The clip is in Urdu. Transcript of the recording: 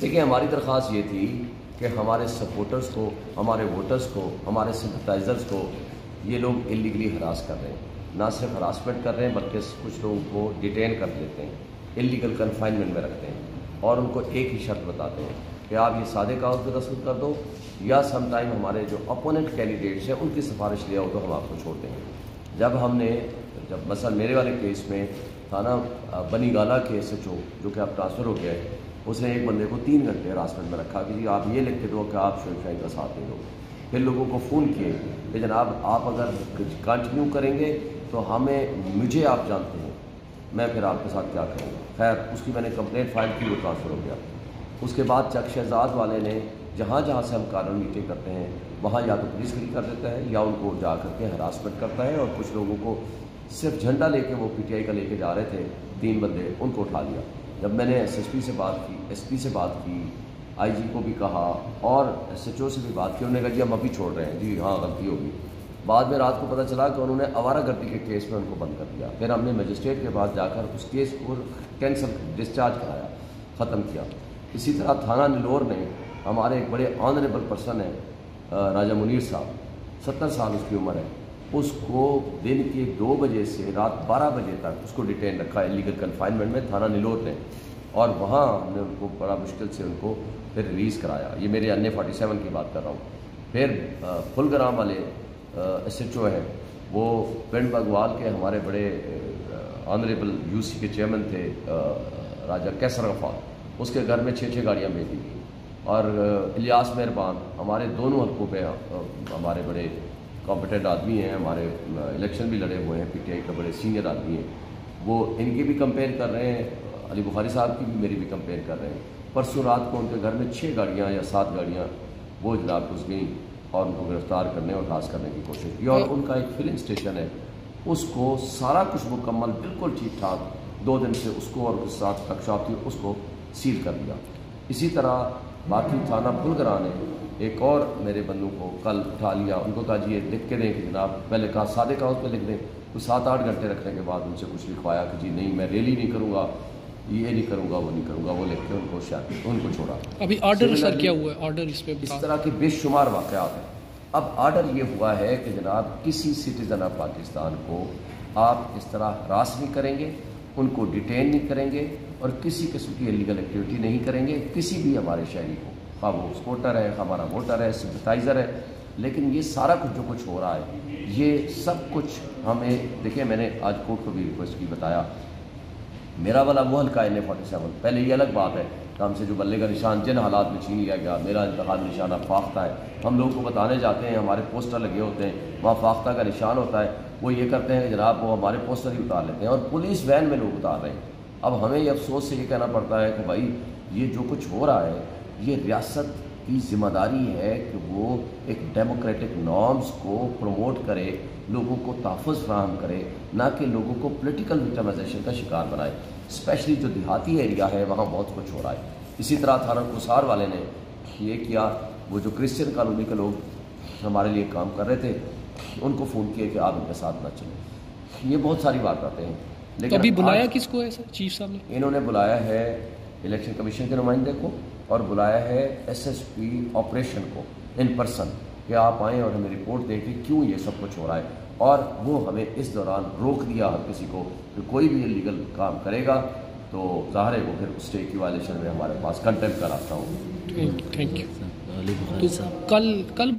دیکھیں ہماری درخواست یہ تھی کہ ہمارے سپورٹرز کو، ہمارے ووٹرز کو، ہمارے سمپتھائزرز کو یہ لوگ اللیگلی ہراس کر رہے ہیں، نہ صرف ہراسمنٹ کر رہے ہیں بلکہ کچھ لوگوں کو ڈیٹین کر لیتے ہیں، اللیگل کنفائنمنٹ میں رکھتے ہیں اور ان کو ایک ہی شرط بتاتے ہیں کہ آپ یہ سادے کاغذ پہ رسم کر دو یا سم ٹائم ہمارے جو اپوننٹ کینڈیڈیٹس ہیں ان کی سفارش لے آؤ تو ہم آپ کو چھوڑ دیں گے۔ جب مثلا میرے والے کیس میں تھانہ بنی گالا کے ایس ایچ او جو کہ اب ٹرانسفر ہو گیا ہے، اس نے ایک بندے کو 3 گھنٹے ہراسمنٹ میں رکھا کہ جی آپ یہ لکھ کے دو کہ آپ شعیب شاہین کا ساتھ دے دو۔ پھر لوگوں کو فون کیے کہ جناب آپ اگر کنٹینیو کریں گے تو مجھے آپ جانتے ہیں، میں پھر آپ کے ساتھ کیا کروں گا۔ خیر اس کی میں نے کمپلینٹ فائل کی، وہ ٹرانسفر ہو گیا۔ اس کے بعد چک شہزاد والے نے جہاں جہاں سے ہم قانون میٹنگ کرتے ہیں وہاں یا تو پولیس کھڑی کر دیتا ہے یا ان کو جا کر کے ہراسمنٹ کرتا ہے، اور کچھ لوگوں کو صرف جھنڈا لے کے وہ پی ٹی آئی کا لے کے جا رہے تھے 3 بندے، ان کو اٹھا لیا۔ جب میں نے ایس ایس پی سے بات کی، ایس پی سے بات کی، آئی جی کو بھی کہا اور ایس ایچ او سے بھی بات کی، انہوں نے کہا جی ہم ابھی چھوڑ رہے ہیں، جی ہاں غلطی ہوگی۔ بعد میں رات کو پتہ چلا کہ انہوں نے آوارہ گردی کے کیس میں ان کو بند کر دیا۔ پھر ہم نے مجسٹریٹ کے پاس جا کر اس کیس کو کینسل ڈسچارج کرایا، ختم کیا۔ اسی طرح تھانہ نلور نے ہمارے ایک بڑے آنریبل پرسن ہیں راجہ منیر صاحب، 70 سال اس کی عمر ہے، اس کو دن کے 2 بجے سے رات 12 بجے تک اس کو ڈیٹین رکھا ہے اللیگل کنفائنمنٹ میں تھانہ نلور نے، اور وہاں ہم نے ان کو بڑا مشکل سے ان کو پھر ریلیز کرایا۔ یہ میرے این اے 47 کی بات کر رہا ہوں۔ پھر پھلگرام والے ایس ایچ او ہیں، وہ پنڈ بگوال کے ہمارے بڑے آنریبل یو سی کے چیئرمین تھے راجہ کیسر غفار، اس کے گھر میں 6 گاڑیاں بھیج دی گئی۔ اور الیاس مہربان ہمارے دونوں حلقوں پہ ہمارے بڑے کمپیٹنٹ آدمی ہیں، ہمارے الیکشن بھی لڑے ہوئے ہیں، پی ٹی آئی کا بڑے سینئر آدمی ہیں، وہ ان کی بھی کمپین کر رہے ہیں، علی بخاری صاحب کی بھی میری بھی کمپین کر رہے ہیں۔ پرسوں رات کو ان کے گھر میں 6 گاڑیاں یا 7 گاڑیاں وہ جناب گھس گئیں اور ان کو گرفتار کرنے اور ہراس کرنے کی کوشش کی، اور ان کا ایک فلنگ اسٹیشن ہے، اس کو سارا کچھ مکمل بالکل ٹھیک ٹھاک 2 دن سے اس کو اور اس ساتھ ٹک شاپ تھی اس کو سیل کر دیا۔ اسی طرح باقی تھانہ پھلگرا نے ایک اور میرے بندوں کو کل اٹھا لیا، ان کو کہا جی یہ لکھ کے دیں کہ جناب، پہلے کہا سادے کاغذ پہ لکھ دیں، تو 7-8 گھنٹے رکھنے کے بعد ان سے کچھ لکھوایا کہ جی نہیں میں ریلی نہیں کروں گا، یہ نہیں کروں گا، وہ نہیں کروں گا، وہ لکھ کے ان کو چھوڑا۔ ابھی آرڈر سر کیا ہوا ہے؟ آرڈر اس پہ اس طرح کے بے شمار واقعات ہیں۔ اب آرڈر یہ ہوا ہے کہ جناب کسی سٹیزن آف پاکستان کو آپ اس طرح ہراس نہیں کریں گے، ان کو ڈیٹین نہیں کریں گے، اور کسی قسم کی انلیگل ایکٹیویٹی نہیں کریں گے کسی بھی ہمارے شہری کو، خواہ وہ سپورٹر ہے، ہمارا ووٹر ہے، سمپتھائزر ہے۔ لیکن یہ سارا کچھ جو کچھ ہو رہا ہے یہ سب کچھ ہمیں دیکھیں، میں نے آج کورٹ کو بھی ریکویسٹ کی، بتایا میرا والا وہ حلقہ این اے 47، پہلے یہ الگ بات ہے کہ ہم سے جو بلے کا نشان جن حالات میں چھین لیا گیا، میرا انتخابی نشان اب فاختہ ہے، ہم لوگوں کو بتانے جاتے ہیں، ہمارے پوسٹر لگے ہوتے ہیں وہاں فاختہ کا نشان ہوتا ہے، وہ یہ کرتے ہیں جناب وہ ہمارے پوسٹر ہی اتار لیتے ہیں اور پولیس وین میں لوگ اتار رہے ہیں۔ اب ہمیں یہ افسوس سے یہ کہنا پڑتا ہے کہ بھائی یہ جو کچھ ہو رہا ہے یہ ریاست کی ذمہ داری ہے کہ وہ ایک ڈیموکریٹک نارمز کو پروموٹ کرے، لوگوں کو تحفظ فراہم کرے، نہ کہ لوگوں کو پولیٹیکل وکٹمائزیشن کا شکار بنائے۔ اسپیشلی جو دیہاتی ایریا ہے وہاں بہت کچھ ہو رہا ہے۔ اسی طرح تھانہ کوسار والے نے یہ کیا، وہ جو کرسچن کالونی کے لوگ ہمارے لیے کام کر رہے تھے ان کو فون کیے کہ آپ ان کے ساتھ نہ چلیں۔ یہ بہت ساری بات آتے ہیں، لیکن ابھی بلایا کس کو ہے سر چیف صاحب نے؟ انہوں نے بلایا ہے الیکشن کمیشن کے نمائندے کو اور بلایا ہے ایس ایس پی آپریشن کو ان پرسن کہ آپ آئیں اور ہمیں رپورٹ دیں کہ کیوں یہ سب کچھ ہو رہا ہے، اور وہ ہمیں اس دوران روک دیا ہر کسی کو کہ کوئی بھی انلیگل کام کرے گا تو ظاہر ہے وہ پھر اسٹے کی وائلیشن میں ہمارے پاس کنٹمپٹ کا راستہ ہوگا۔ Thank you. تو کل